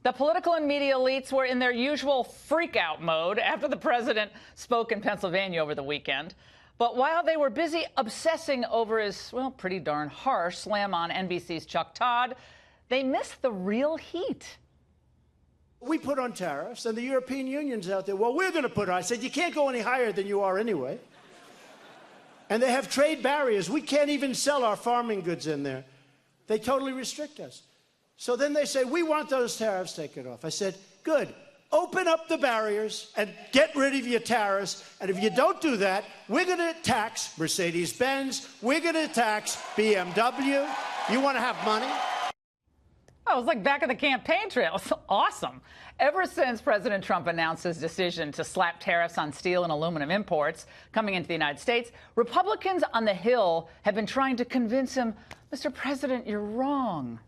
The political and media elites were in their usual freak-out mode after the president spoke in Pennsylvania over the weekend. But while they were busy obsessing over his, well, pretty darn harsh slam on NBC's Chuck Todd, they missed the real heat. We put on tariffs, and the European Union's out there. Well, we're going to put on. I said, you can't go any higher than you are anyway. And they have trade barriers. We can't even sell our farming goods in there. They totally restrict us. So then they say, we want those tariffs taken off. I said, good. Open up the barriers and get rid of your tariffs. And if you don't do that, we're going to tax Mercedes-Benz. We're going to tax BMW. You want to have money? Oh, it was like back at the campaign trail. It was awesome. Ever since President Trump announced his decision to slap tariffs on steel and aluminum imports coming into the United States, Republicans on the Hill have been trying to convince him, Mr. President, you're wrong.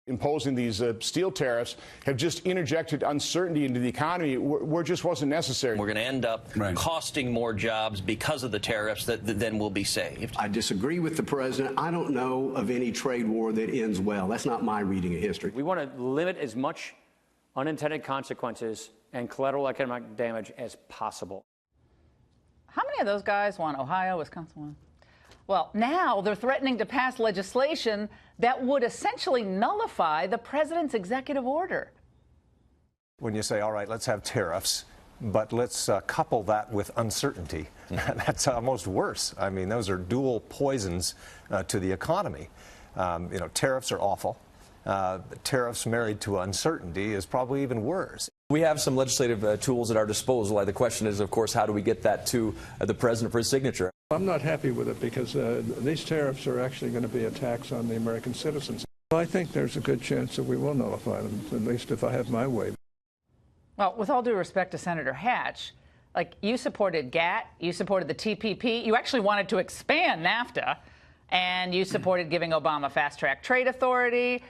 Imposing these steel tariffs have just interjected uncertainty into the economy where it just wasn't necessary. We're going to end up costing more jobs because of the tariffs that then will be saved. I disagree with the president. I don't know of any trade war that ends well. That's not my reading of history. We want to limit as much unintended consequences and collateral economic damage as possible. How many of those guys want Ohio, Wisconsin? Well, now they're threatening to pass legislation that would essentially nullify the president's executive order. When you say, all right, let's have tariffs, but let's couple that with uncertainty, that's almost worse. I mean, those are dual poisons to the economy. Tariffs are awful. Tariffs married to uncertainty is probably even worse. We have some legislative tools at our disposal. The question is, of course, how do we get that to the president for his signature? I'm not happy with it because these tariffs are actually going to be a tax on the American citizens. I think there's a good chance that we will nullify them, at least if I have my way. Well, with all due respect to Senator Hatch, like, you supported GATT, you supported the TPP, you actually wanted to expand NAFTA, and you supported giving Obama fast-track trade authority.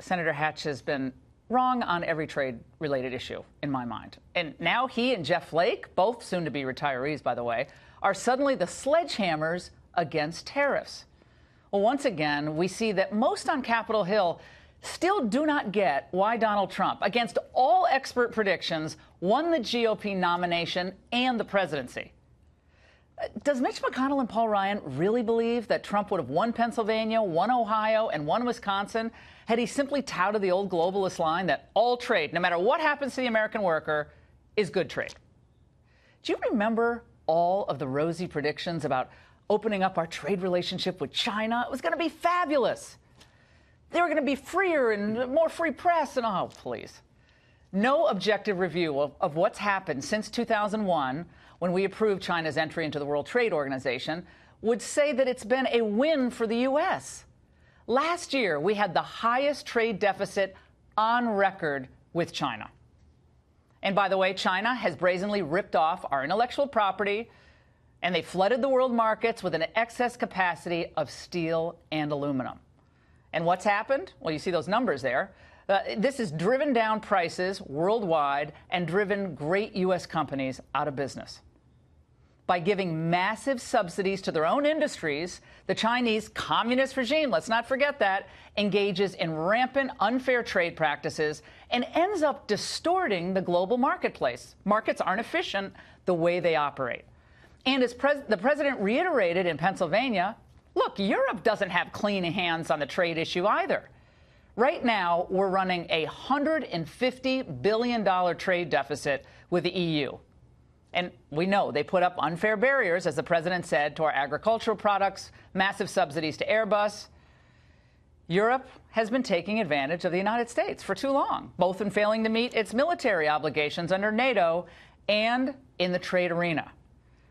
Senator Hatch has been wrong on every trade-related issue, in my mind. And now he and Jeff Flake, both soon to be retirees, by the way, are suddenly the sledgehammers against tariffs. Well, once again, we see that most on Capitol Hill still do not get why Donald Trump, against all expert predictions, won the GOP nomination and the presidency. Does Mitch McConnell and Paul Ryan really believe that Trump would have won Pennsylvania, won Ohio, and won Wisconsin had he simply touted the old globalist line that all trade, no matter what happens to the American worker, is good trade? Do you remember all of the rosy predictions about opening up our trade relationship with China? It was going to be fabulous. They were going to be freer and more free press and, oh, please. No objective review of what's happened since 2001, when we approved China's entry into the World Trade Organization, would say that it's been a win for the U.S. Last year, we had the highest trade deficit on record with China. And by the way, China has brazenly ripped off our intellectual property, and they flooded the world markets with an excess capacity of steel and aluminum. And what's happened? Well, you see those numbers there. This has driven down prices worldwide and driven great U.S. companies out of business. By giving massive subsidies to their own industries, the Chinese communist regime, let's not forget that, engages in rampant unfair trade practices and ends up distorting the global marketplace. Markets aren't efficient the way they operate. And as the president reiterated in Pennsylvania, look, Europe doesn't have clean hands on the trade issue either. Right now, we're running a $150 billion trade deficit with the EU. And we know they put up unfair barriers, as the president said, to our agricultural products, massive subsidies to Airbus. Europe has been taking advantage of the United States for too long, both in failing to meet its military obligations under NATO and in the trade arena.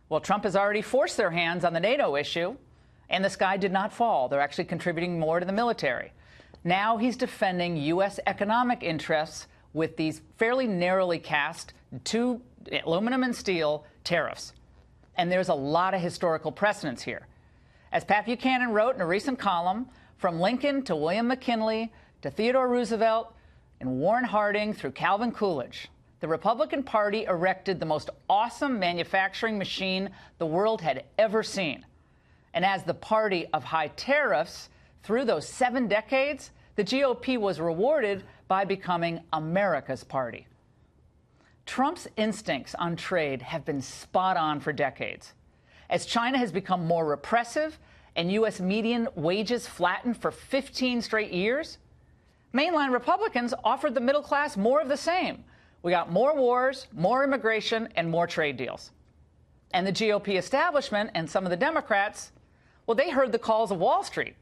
Well, Trump has already forced their hands on the NATO issue, and the sky did not fall. They're actually contributing more to the military. Now he's defending U.S. economic interests with these fairly narrowly cast two aluminum and steel tariffs. And there's a lot of historical precedents here. As Pat Buchanan wrote in a recent column, from Lincoln to William McKinley to Theodore Roosevelt and Warren Harding through Calvin Coolidge, the Republican Party erected the most awesome manufacturing machine the world had ever seen. And as the party of high tariffs, through those 7 decades, the GOP was rewarded by becoming America's party. Trump's instincts on trade have been spot on for decades. As China has become more repressive and U.S. median wages flattened for 15 straight years, mainline Republicans offered the middle class more of the same. We got more wars, more immigration, and more trade deals. And the GOP establishment and some of the Democrats, well, they heard the calls of Wall Street.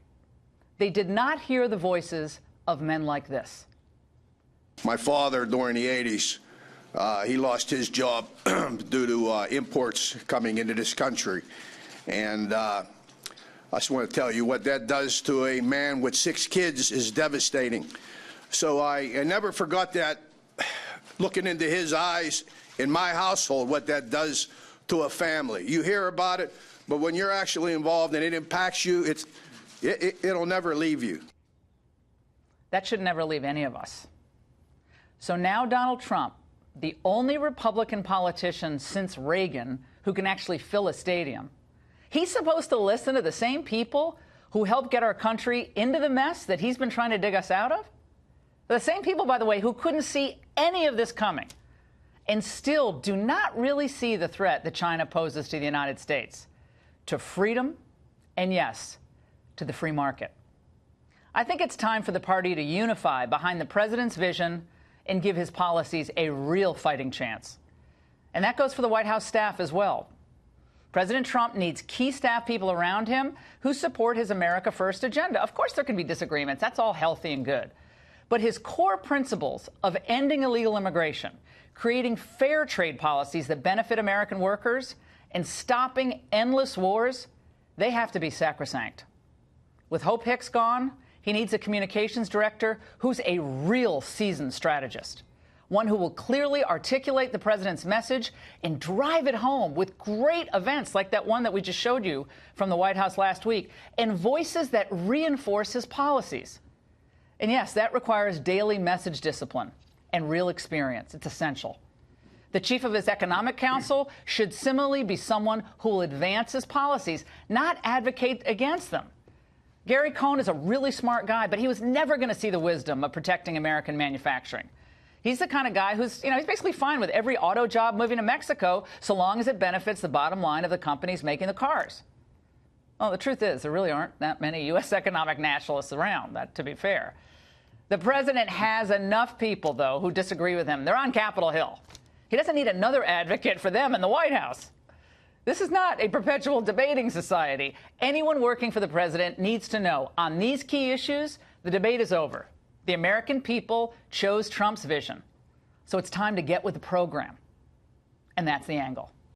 They did not hear the voices of men like this. My father, during the 80s, he lost his job due to imports coming into this country. And I just want to tell you what that does to a man with 6 kids is devastating. So I never forgot that, looking into his eyes in my household, what that does to a family. You hear about it, but when you're actually involved and it impacts you, it'll never leave you. That should never leave any of us. So now Donald Trump, the only Republican politician since Reagan who can actually fill a stadium, he's supposed to listen to the same people who helped get our country into the mess that he's been trying to dig us out of? The same people, by the way, who couldn't see any of this coming and still do not really see the threat that China poses to the United States, to freedom, and yes, to the free market. I think it's time for the party to unify behind the president's vision and give his policies a real fighting chance. And that goes for the White House staff as well. President Trump needs key staff people around him who support his America First agenda. Of course, there can be disagreements. That's all healthy and good. But his core principles of ending illegal immigration, creating fair trade policies that benefit American workers, and stopping endless wars, they have to be sacrosanct. With Hope Hicks gone, he needs a communications director who's a real seasoned strategist, one who will clearly articulate the president's message and drive it home with great events like that one that we just showed you from the White House last week, and voices that reinforce his policies. And yes, that requires daily message discipline and real experience. It's essential. The chief of his economic council should similarly be someone who will advance his policies, not advocate against them. Gary Cohn is a really smart guy, but he was never going to see the wisdom of protecting American manufacturing. He's the kind of guy who's, he's basically fine with every auto job moving to Mexico so long as it benefits the bottom line of the companies making the cars. Well, the truth is, there really aren't that many U.S. economic nationalists around, to be fair. The president has enough people, though, who disagree with him. They're on Capitol Hill. He doesn't need another advocate for them in the White House. This is not a perpetual debating society. Anyone working for the president needs to know, on these key issues, the debate is over. The American people chose Trump's vision. So it's time to get with the program. And that's the angle.